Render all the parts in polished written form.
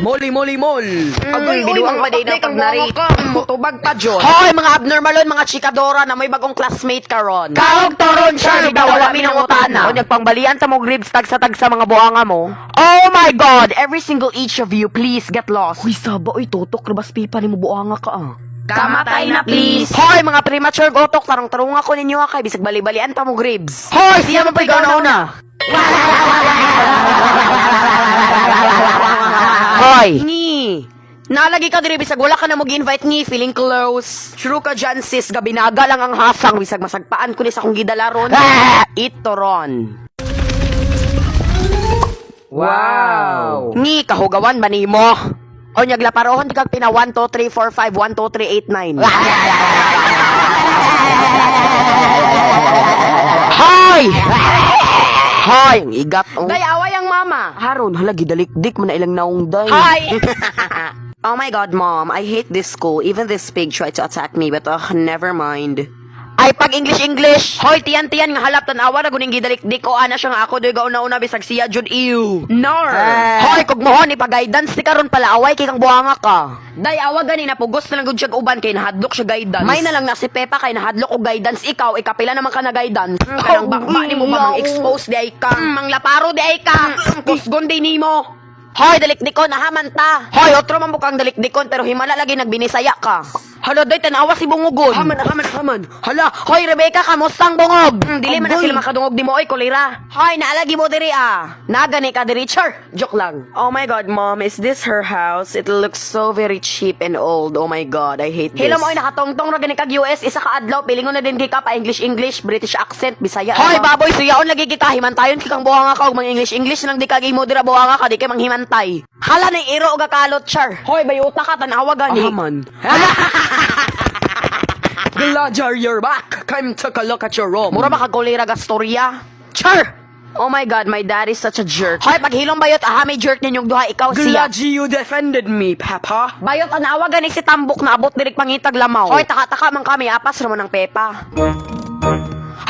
Moli, mol. Agoy, biduang pa din ang pagnari. Mutubag pa, John. Hoy, mga abnormalon, mga chikadora na may bagong classmate karon. Kaog toron siya, Bitaw mi ng utana. O nagpangbalian ta mo ribs tag sa mga buanga mo. Oh my God! Every single each of you, please get lost. Uy, saba, uy, totok, labas pipa ni mo buanga ka, ah. Kamatay na, please. Hoy, mga premature gotok, tarong-tarong ako ninyo kay bisag bali-balian pa mo ribs. Hoy, siya mo pa ikaw na una. Hoy! Ni! Nalagi ka diri bisag wala ka na mag-invite ni, feeling close. True ka dyan sis, gabinaga lang ang hasang bisag masagpaan ko ni sa kong gidalaron. Ito ron. Wow! Ni, kahugawan ba ni mo? O nyaglaparohon di kag pina 1, 2, 3, 4, 5, 1, 2, 3, 8, 9. Hoy! Hoy! Ang igat oh. Day, away ang mama. Haron, halagi dalikdik mo na ilang naong day. Hi! Oh my God, Mom. I hate this school. Even this pig tried to attack me, but never mind. Ay, pag English! Hoy, tiyan-tiyan nga halap tanawa na guning gidalikdik o ana siya nga ako doy gauna-una bisag siya jud ew. Nor! Hoy, kog mohon ipa-guidance ti karon pala away kay kang buhanga ka. Day awa gani na pugos na lang gud siya uban kay nahadlok siya guidance. May na lang na si Pepa kay nahadlok og guidance ikaw ikapila naman ka na guidance. Kanang bakba nimo ba mang expose di ay ka. Mang laparo di ay ka. Kusgon di nimo. Hoy, dalikdikon, nahaman ta. Hoy, otro man bukang dalikdikon, pero himala lagi nagbinisaya ka. Hala, doy, tanawa si Bungugon. Haman. Hala, hoy, Rebecca, kamustang bungog? Dili man na sila makadungog di mo, oy, kulira. Hoy, naalagi mo diri, ah. Nagani ka diri, char. Joke lang. Oh my God, Mom, is this her house? It looks so very cheap and old. Oh my God, I hate this. Hila mo, oy, nakatongtong na gani kag US, isa ka adlaw, pilingon na din kay ka pa English, British accent, Bisaya. Hoy, baboy, suyaon lagi kita, himantayon kikang buhanga ka, og mang English lang di kag imo dira buhanga ka, di kay mang himantay. Hala na iro og kalot, char. Hoy, bayuta ka, tanawa gani. Haman. Glajar, you're back. Time to take a look at your room. Mura ba kagulira ga storya? Char! Oh my God, my dad is such a jerk. Hoy, paghilong bayot, may jerk ninyong duha, ikaw siya. Glaji, you defended me, Papa. Bayot, anawa gani si Tambok na abot dirik pangitag lamaw. Hoy, taka-taka man kami, apas naman ng Pepa.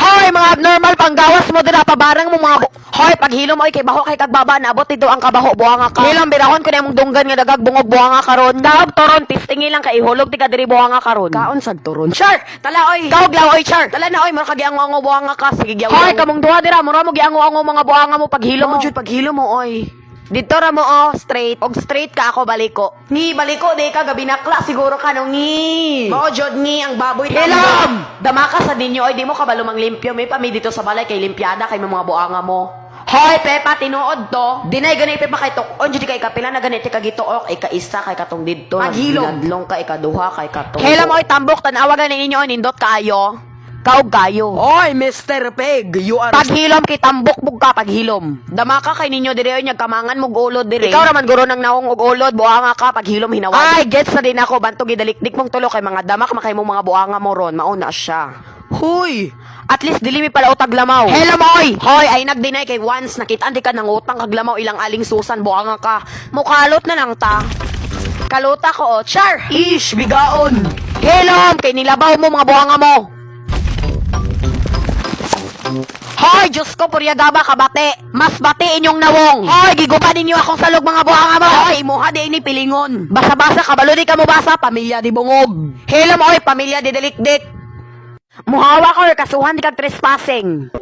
Hoy, mga abnormal, panggawas mo dira, pabarang mo mga Hoy, paghilom oy kay baho kay kagbaba, naabot dito ang kabaho, buhanga ka. Hilom, birahon ko na yung dunggan nga dagag bungog buhanga karon. Kaog toron, tistingi lang kay ihulog, tika diri buhanga karon. Kaon sad toron. Char! Tala oy! Kaog lang oy, Char! Tala na oy, mura kagiango-ango buhanga ka. Sige, giango. Hoy, kamong duha dira, mura mo giango-ango mga buhanga mo paghilom mo jud, paghilom mo oy. Dito ra mo straight. Og straight ka ako baliko. Ni baliko di ka gabi nakla siguro ka nung ni. Mao jud ni ang baboy Hilom! Dama ka sa dinyo oy, di mo kabalumang limpyo. May pami dito sa balay kay limpiada kay mga buhanga mo. Hoy, Pepa, tinuod to. Dinay ganay Pepa kay tukon jud kay kapila na ganit kay gituok ika-isa kay katong didto. Maghilom. Nadlong ka ikaduha kay katong. Hela mo oy tambok tanawa gani ninyo nindot kaayo. Kaog kayo. Oy, Mr. Pig, you are... Paghilom kay tambok bug ka paghilom. Dama ka kay ninyo dire oy kamangan mo ulod dire. Ikaw raman guro nang naong og ulod, buanga ka paghilom hinawad. Ay, gets na din ako bantog gidalikdik mong tulo kay mga dama ka makay mo mga buanga mo ron, mauna siya. Huy! At least dili mi pala utag lamaw. Hello moy. Hoy, ay nagdinay kay once nakitaan di ka nang utang kag lamaw ilang aling susan buanga ka. Mukalot na lang ta. Kalota ko, char. Ish, bigaon! Hello, kay nilabaw mo mga buanga mo. Hoy, Diyos ko, puryagaba ka bate. Mas bate inyong nawong. Hoy, gigupa ninyo akong salog mga buhanga mo. Hoy, imuha di ini pilingon. Basa-basa, kabalo di ka mo basa, pamilya di bungog. Hello mo, pamilya di delikdik. Muhawa ko, kasuhan di kag trespassing.